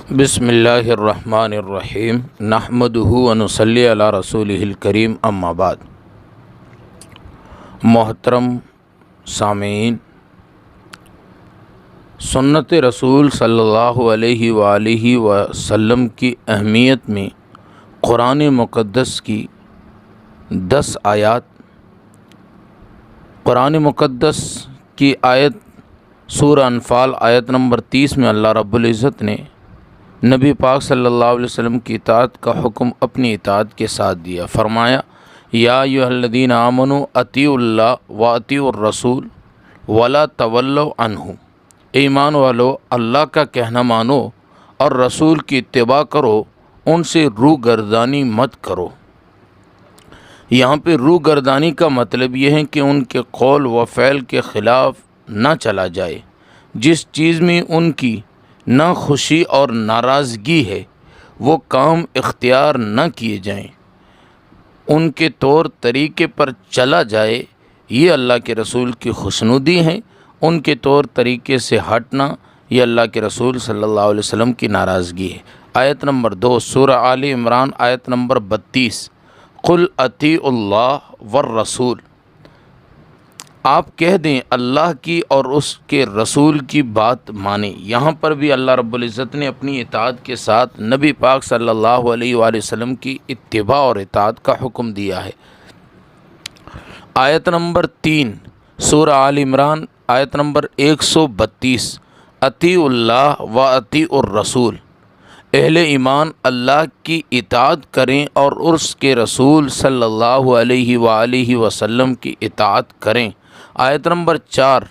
بسم اللہ الرحمن الرحیم نحمدہ ونصلی علی رسولہ الکریم اما بعد۔ محترم سامعین، سنت رسول صلی اللہ علیہ وآلہ وسلم کی اہمیت میں قرآن مقدس کی 10 آیات۔ قرآن مقدس کی آیت سورہ انفال آیت نمبر 30 میں اللہ رب العزت نے نبی پاک صلی اللہ علیہ وسلم کی اطاعت کا حکم اپنی اطاعت کے ساتھ دیا۔ فرمایا، یا ایھا الذین آمنوا اطیعوا اللہ واطیعوا الرسول ولا تولوا عنہ۔ ایمان والو، اللہ کا کہنا مانو اور رسول کی اتباع کرو، ان سے رو گردانی مت کرو۔ یہاں پہ رو گردانی کا مطلب یہ ہے کہ ان کے قول و فعل کے خلاف نہ چلا جائے۔ جس چیز میں ان کی نہ خوشی اور ناراضگی ہے وہ کام اختیار نہ کیے جائیں، ان کے طور طریقے پر چلا جائے، یہ اللہ کے رسول کی خوشنودی ہیں۔ ان کے طور طریقے سے ہٹنا یہ اللہ کے رسول صلی اللہ علیہ وسلم کی ناراضگی ہے۔ آیت نمبر 2 سورہ آل عمران آیت نمبر 32، قل اطیعوا اللہ والرسول۔ آپ کہہ دیں اللہ کی اور اس کے رسول کی بات مانیں۔ یہاں پر بھی اللہ رب العزت نے اپنی اطاعت کے ساتھ نبی پاک صلی اللہ علیہ وآلہ وسلم کی اتباع اور اطاعت کا حکم دیا ہے۔ آیت نمبر 3 سورہ آل عمران آیت نمبر 132، اطیعوا اللہ و اطیعوا الرسول۔ اہل ایمان اللہ کی اطاعت کریں اور اس کے رسول صلی اللہ علیہ وآلہ وسلم کی اطاعت کریں۔ آیت نمبر 4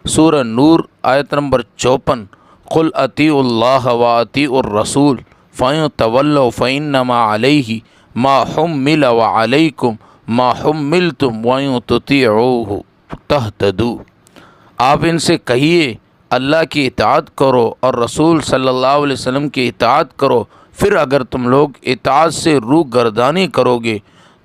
سورہ نور آیت نمبر 54، قل اطیعوا اللہ و اطیعوا الرسول فإن تولوا فإنما علیہ ما حمل وعلیکم ما حملتم وإن تطیعوہ تہتدوا۔ آپ ان سے کہیے اللہ کی اطاعت کرو اور رسول صلی اللہ علیہ وسلم کی اطاعت کرو، پھر اگر تم لوگ اطاعت سے رو گردانی کرو گے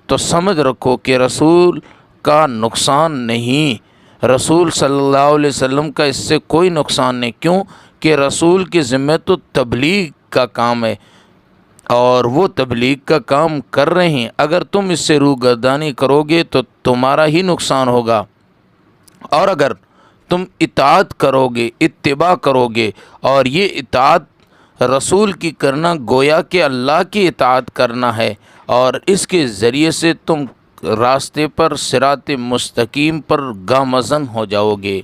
تو سمجھ رکھو کہ رسول کا نقصان نہیں، رسول صلی اللہ علیہ وسلم کا اس سے کوئی نقصان نہیں۔ کیوں کہ رسول کے ذمہ تو تبلیغ کا کام ہے اور وہ تبلیغ کا کام کر رہے ہیں۔ اگر تم اس سے رو گردانی کرو گے تو تمہارا ہی نقصان ہوگا، اور اگر تم اطاعت کرو گے، اتباع کرو گے، اور یہ اطاعت رسول کی کرنا گویا کہ اللہ کی اطاعت کرنا ہے، اور اس کے ذریعے سے تم راستے پر صراط مستقیم پر گامزن ہو جاؤ گے۔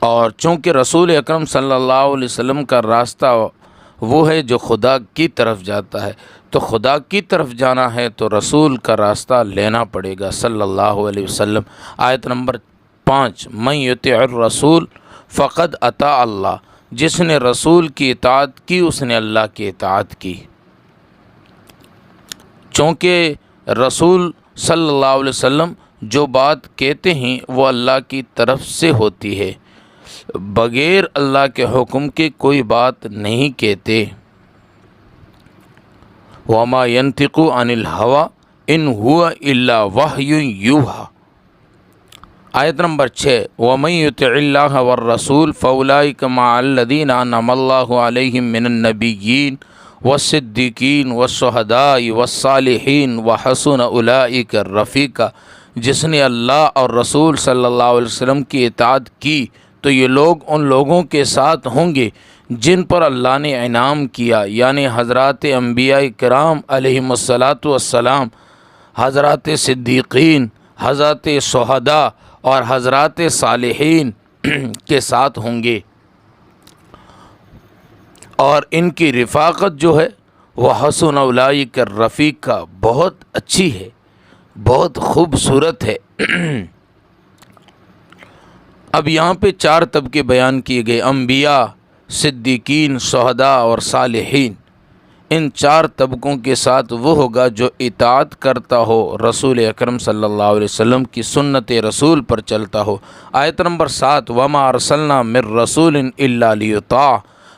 اور چونکہ رسول اکرم صلی اللہ علیہ وسلم کا راستہ وہ ہے جو خدا کی طرف جاتا ہے، تو خدا کی طرف جانا ہے تو رسول کا راستہ لینا پڑے گا صلی اللہ علیہ وسلم۔ آیت نمبر 5، من یطع الرسول فقد اطاع اللہ۔ جس نے رسول کی اطاعت کی اس نے اللہ کی اطاعت کی۔ چونکہ رسول صلی اللہ علیہ وسلم جو بات کہتے ہیں وہ اللہ کی طرف سے ہوتی ہے، بغیر اللہ کے حکم کے کوئی بات نہیں کہتے۔ وما ينطق عن الهوى ان هو الا وحی یوحی۔ آیت نمبر 6، ومن یطع اللہ والرسول فاولئک مع الذین انعم اللہ علیہم من النبیین والصدیقین والشہداء والصالحین وحسن اولئک رفیقا۔ جس نے اللہ اور رسول صلی اللہ علیہ وسلم کی اطاعت کی تو یہ لوگ ان لوگوں کے ساتھ ہوں گے جن پر اللہ نے انعام کیا، یعنی حضرات انبیاء کرام علیہم الصلاۃ والسلام، حضرات صدیقین، حضرات شہداء اور حضرات صالحین کے ساتھ ہوں گے، اور ان کی رفاقت جو ہے وہ حسن اولئک رفیقا بہت اچھی ہے، بہت خوبصورت ہے۔ اب یہاں پہ 4 طبقے بیان کیے گئے، انبیاء، صدیقین، شہداء اور صالحین۔ ان 4 طبقوں کے ساتھ وہ ہوگا جو اطاعت کرتا ہو، رسول اکرم صلی اللہ علیہ وسلم کی سنت رسول پر چلتا ہو۔ آیت نمبر 7، وما ارسلنا من رسول الا لیطاع۔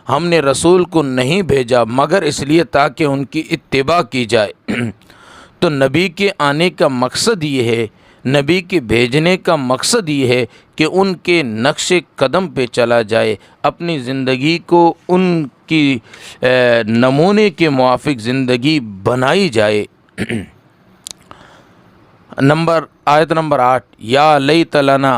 ہم نے رسول کو نہیں بھیجا مگر اس لیے تاکہ ان کی اتباع کی جائے۔ تو نبی کے آنے کا مقصد یہ ہے، نبی کے بھیجنے کا مقصد یہ ہے کہ ان کے نقش قدم پہ چلا جائے، اپنی زندگی کو ان کی نمونے کے موافق زندگی بنائی جائے۔ آیت نمبر 8، یا لیت لنا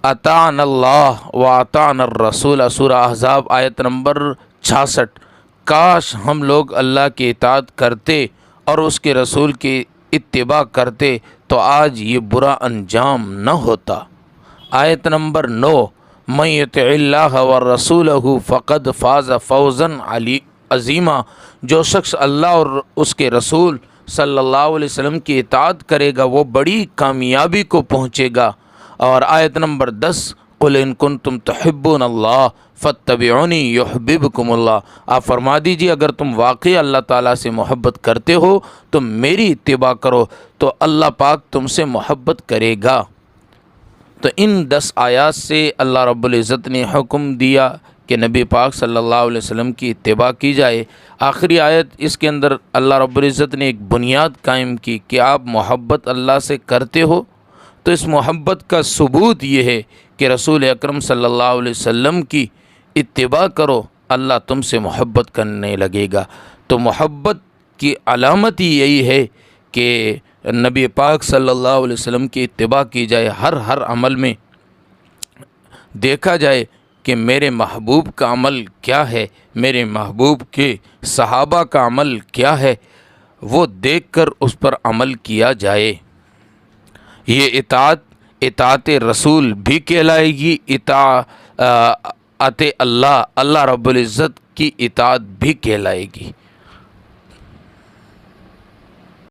اطعنا اللہ و اطعنا الرسول، سورہ احزاب آیت نمبر 66۔ کاش ہم لوگ اللہ کی اطاعت کرتے اور اس کے رسول کی اتباع کرتے تو آج یہ برا انجام نہ ہوتا۔ آیت نمبر 9، من یطع اللہ ورسولہ فقد فاز فوزا عظیما، جو شخص اللہ اور اس کے رسول صلی اللہ علیہ وسلم کی اطاعت کرے گا وہ بڑی کامیابی کو پہنچے گا۔ اور آیت نمبر 10، قل ان کنتم تحبون اللہ فاتبعونی یحببکم اللہ، آپ فرما دیجیے اگر تم واقعی اللہ تعالیٰ سے محبت کرتے ہو تو میری اتباع کرو تو اللہ پاک تم سے محبت کرے گا۔ تو ان 10 آیات سے اللہ رب العزت نے حکم دیا کہ نبی پاک صلی اللہ علیہ وسلم کی اتباع کی جائے۔ آخری آیت اس کے اندر اللہ رب العزت نے ایک بنیاد قائم کی کہ آپ محبت اللہ سے کرتے ہو تو اس محبت کا ثبوت یہ ہے کہ رسول اکرم صلی اللہ علیہ وسلم کی اتباع کرو، اللہ تم سے محبت کرنے لگے گا۔ تو محبت کی علامت ہی یہی ہے کہ نبی پاک صلی اللہ علیہ وسلم کی اتباع کی جائے، ہر عمل میں دیکھا جائے کہ میرے محبوب کا عمل کیا ہے، میرے محبوب کے صحابہ کا عمل کیا ہے، وہ دیکھ کر اس پر عمل کیا جائے۔ یہ اطاعت رسول بھی کہلائے گی، اطاعت اللہ رب العزت کی اطاعت بھی کہلائے گی۔